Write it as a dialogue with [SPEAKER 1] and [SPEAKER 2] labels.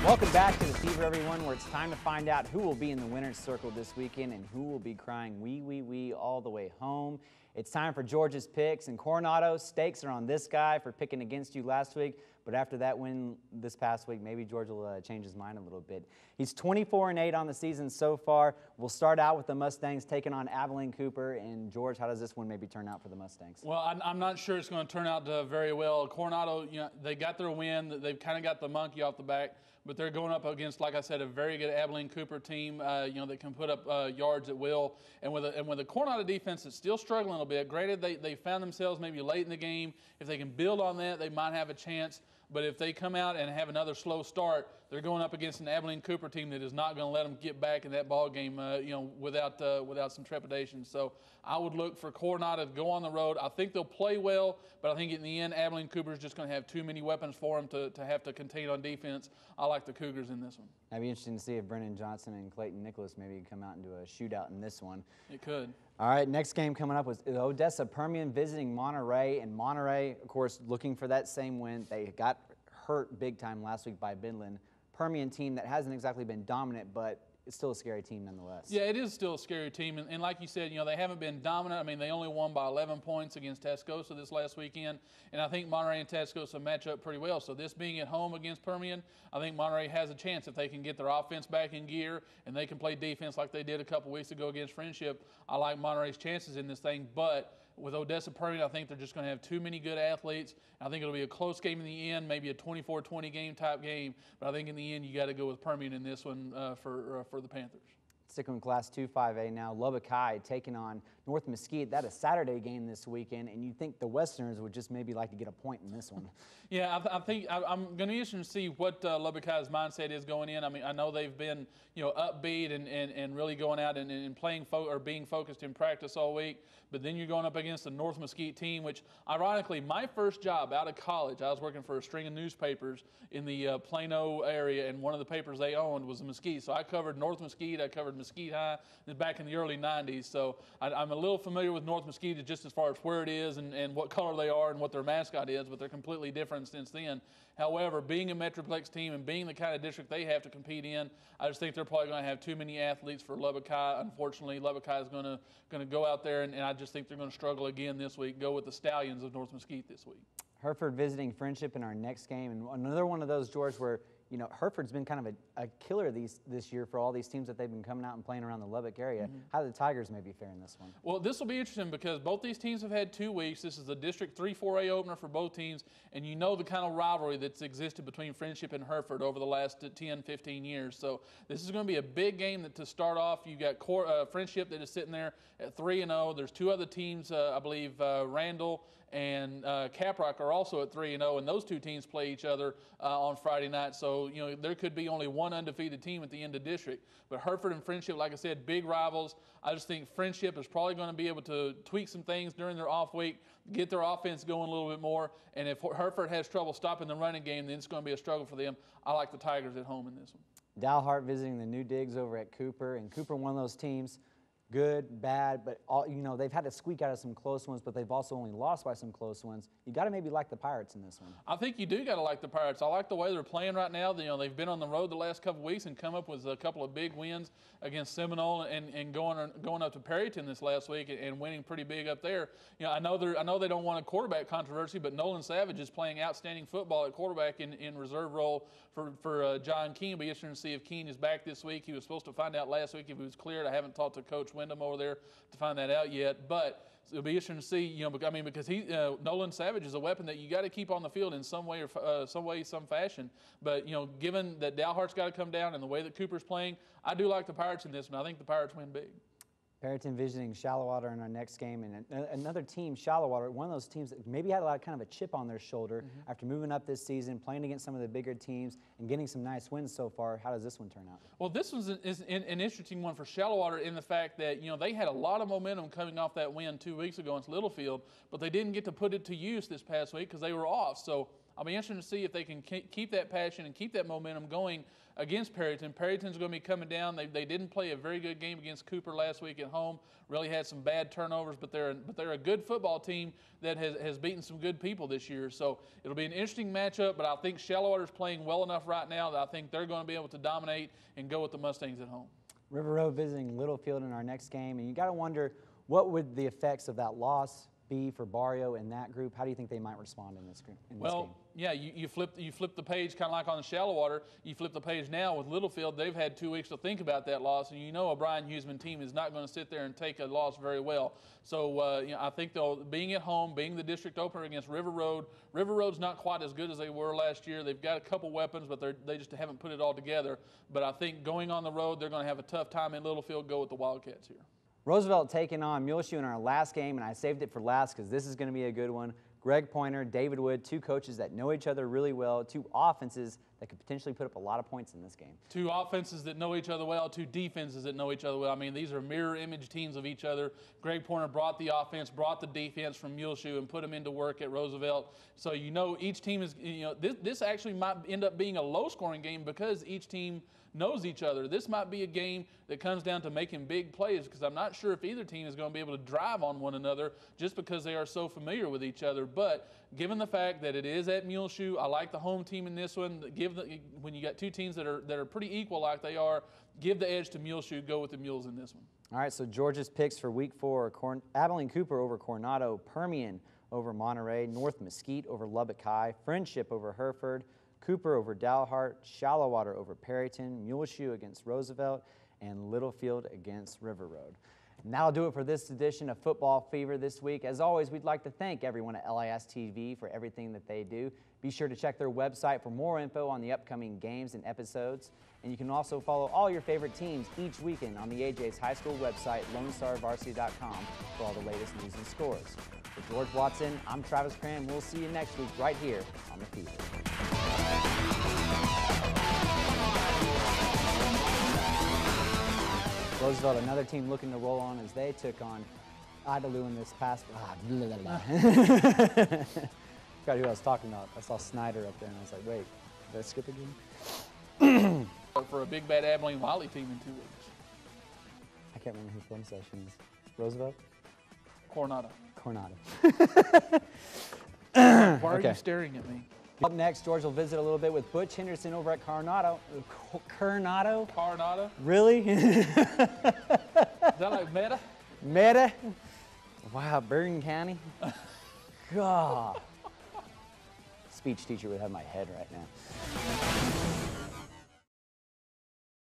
[SPEAKER 1] Welcome back to the Fever, everyone, where it's time to find out who will be in the winner's circle this weekend and who will be crying wee all the way home. It's time for George's picks, and Coronado, stakes are on this guy for picking against you last week, but after that win this past week, maybe George will change his mind a little bit. He's 24-8 on the season so far. We'll start out with the Mustangs taking on Avalanche-Cooper. And George, how does this one maybe turn out for the Mustangs?
[SPEAKER 2] Well, I'm not sure it's going to turn out very well. Coronado, they got their win. They've kind of got the monkey off the back, but they're going up against, like I said, a very good Avalanche-Cooper team. That can put up yards at will. And with the Coronado defense that's still struggling a little bit. Granted, they found themselves maybe late in the game. If they can build on that, they might have a chance. But if they come out and have another slow start, they're going up against an Avalanche-Cooper team that is not going to let them get back in that ball game, without some trepidation. So I would look for Coronado to go on the road. I think they'll play well, but I think in the end, Avalanche-Cooper is just going to have too many weapons for them to have to contain on defense. I like the Cougars in this one.
[SPEAKER 1] That'd be interesting to see if Brennan Johnson and Clayton Nicholas maybe come out and do a shootout in this one.
[SPEAKER 2] It could.
[SPEAKER 1] All right, next game coming up was Odessa Permian visiting Monterey. And Monterey, of course, looking for that same win. They got hurt big time last week by Midland. Permian team that hasn't exactly been dominant, but it's still a scary team nonetheless.
[SPEAKER 2] Yeah, it is still a scary team. And like you said, they haven't been dominant. I mean, they only won by 11 points against Tascosa this last weekend. And I think Monterey and Tascosa match up pretty well. So this being at home against Permian, I think Monterey has a chance if they can get their offense back in gear and they can play defense like they did a couple weeks ago against Friendship. I like Monterey's chances in this thing, but with Odessa Permian, I think they're just going to have too many good athletes. I think it'll be a close game in the end, maybe a 24-20 game type game. But I think in the end, you got to go with Permian in this one for the Panthers.
[SPEAKER 1] Sticking with Class 2-5A now, Lubbock High taking on North Mesquite. That's a Saturday game this weekend, and you'd think the Westerners would just maybe like to get a point in this one.
[SPEAKER 2] Yeah, I think I'm going to be interested to see what Lubbock High's mindset is going in. I mean, I know they've been upbeat and really going out and playing or being focused in practice all week. But then you're going up against the North Mesquite team, which ironically, my first job out of college, I was working for a string of newspapers in the Plano area, and one of the papers they owned was the Mesquite. So I covered North Mesquite, I covered Mesquite High back in the early 90s. So I'm a little familiar with North Mesquite just as far as where it is and what color they are and what their mascot is, but they're completely different since then. However, being a Metroplex team and being the kind of district they have to compete in, I just think they're probably going to have too many athletes for Lubbock High. Unfortunately, Lubbock High is going to go out there, and I just think they're going to struggle again this week, go with the Stallions of North Mesquite this week.
[SPEAKER 1] Hereford visiting Friendship in our next game, and another one of those, George, where Hereford's been kind of a killer this year for all these teams that they've been coming out and playing around the Lubbock area. Mm-hmm. How do the Tigers maybe fare in this one?
[SPEAKER 2] Well, this will be interesting because both these teams have had 2 weeks. This is the District 3-4A opener for both teams, and you know the kind of rivalry that's existed between Friendship and Hereford over the last 10, 15 years. So this is going to be a big game to start off. You've got Friendship that is sitting there at 3-0. There's 2 other teams, I believe Randall and Caprock are also at 3-0, and those 2 teams play each other on Friday night. So, there could be only one undefeated team at the end of district. But Hereford and Friendship, like I said, big rivals. I just think Friendship is probably going to be able to tweak some things during their off week, get their offense going a little bit more. And if Hereford has trouble stopping the running game, then it's going to be a struggle for them. I like the Tigers at home in this one.
[SPEAKER 1] Dalhart visiting the New Digs over at Cooper, and Cooper, one of those teams, good, bad, but they've had to squeak out of some close ones, but they've also only lost by some close ones. You got to maybe like the Pirates in this one.
[SPEAKER 2] I think you do got to like the Pirates. I like the way they're playing right now. They've been on the road the last couple of weeks and come up with a couple of big wins against Seminole and going up to Perryton this last week and winning pretty big up there. I know they don't want a quarterback controversy, but Nolan Savage is playing outstanding football at quarterback in reserve role for John Keene. It'll be interesting to see if Keene is back this week. He was supposed to find out last week if he was cleared. I haven't talked to Coach Wyndham over there to find that out yet, but it'll be interesting to see. Because Nolan Savage is a weapon that you got to keep on the field in some way or some fashion. But given that Dalhart's got to come down and the way that Cooper's playing, I do like the Pirates in this one. I think the Pirates win big.
[SPEAKER 1] Perryton visiting Shallowater in our next game, and another team, Shallowater, one of those teams that maybe had kind of a chip on their shoulder after moving up this season, playing against some of the bigger teams, and getting some nice wins so far. How does this one turn out?
[SPEAKER 2] Well, this one is an interesting one for Shallowater in the fact that they had a lot of momentum coming off that win 2 weeks ago against Littlefield, but they didn't get to put it to use this past week because they were off. So I'll be interested to see if they can keep that passion and keep that momentum going against Perryton. Perryton's going to be coming down. They didn't play a very good game against Cooper last week at home. Really had some bad turnovers, but they're a good football team that has beaten some good people this year. So it'll be an interesting matchup, but I think Shallowater's playing well enough right now that I think they're going to be able to dominate and go with the Mustangs at home.
[SPEAKER 1] River Road visiting Littlefield in our next game, and you got to wonder what would the effects of that loss be for Barrio and that group? How do you think they might respond in this game?
[SPEAKER 2] Yeah, you flip the page kind of like on the Shallowater. You flip the page now with Littlefield. They've had 2 weeks to think about that loss, and you know a Brian Huseman team is not going to sit there and take a loss very well. So I think being at home, being the district opener against River Road, River Road's not quite as good as they were last year. They've got a couple weapons, but they just haven't put it all together. But I think going on the road, they're going to have a tough time in Littlefield. Go with the Wildcats here.
[SPEAKER 1] Roosevelt taking on Muleshoe in our last game, and I saved it for last because this is going to be a good one. Greg Pointer, David Wood, 2 coaches that know each other really well, 2 offenses that could potentially put up a lot of points in this game.
[SPEAKER 2] 2 offenses that know each other well, 2 defenses that know each other well. I mean, these are mirror image teams of each other. Greg Pointer brought the offense, brought the defense from Muleshoe and put them into work at Roosevelt. So you know each team is, this actually might end up being a low-scoring game because each team knows each other. This might be a game that comes down to making big plays because I'm not sure if either team is going to be able to drive on one another just because they are so familiar with each other. But given the fact that it is at Muleshoe, I like the home team in this one. When you got 2 teams that are pretty equal like they are, give the edge to Muleshoe. Go with the Mules in this one.
[SPEAKER 1] All right, so Georgia's picks for Week 4: Abilene Cooper over Coronado, Permian over Monterey, North Mesquite over Lubbock High, Friendship over Hereford, Cooper over Dalhart, Shallowater over Perryton, Muleshoe against Roosevelt, and Littlefield against River Road. And that'll do it for this edition of Football Fever this week. As always, we'd like to thank everyone at LIS TV for everything that they do. Be sure to check their website for more info on the upcoming games and episodes. And you can also follow all your favorite teams each weekend on the AJ's high school website, LoneStarVarsity.com, for all the latest news and scores. For George Watson, I'm Travis Cram. We'll see you next week right here on The Fever. Roosevelt, another team looking to roll on as they took on Idalou in this past. Forgot who I was talking about. I saw Snyder up there, and I was like, wait, did I skip again?
[SPEAKER 2] For a big bad Abilene Wiley team in 2 weeks.
[SPEAKER 1] I can't remember who film session is. Roosevelt?
[SPEAKER 2] Coronado.
[SPEAKER 1] Coronado.
[SPEAKER 2] Why are you staring at me?
[SPEAKER 1] Up next, George will visit a little bit with Butch Henderson over at Coronado. Coronado?
[SPEAKER 2] Coronado?
[SPEAKER 1] Really?
[SPEAKER 2] Is that like Meta?
[SPEAKER 1] Meta? Wow, Bergen County? God. Speech teacher would have my head right now.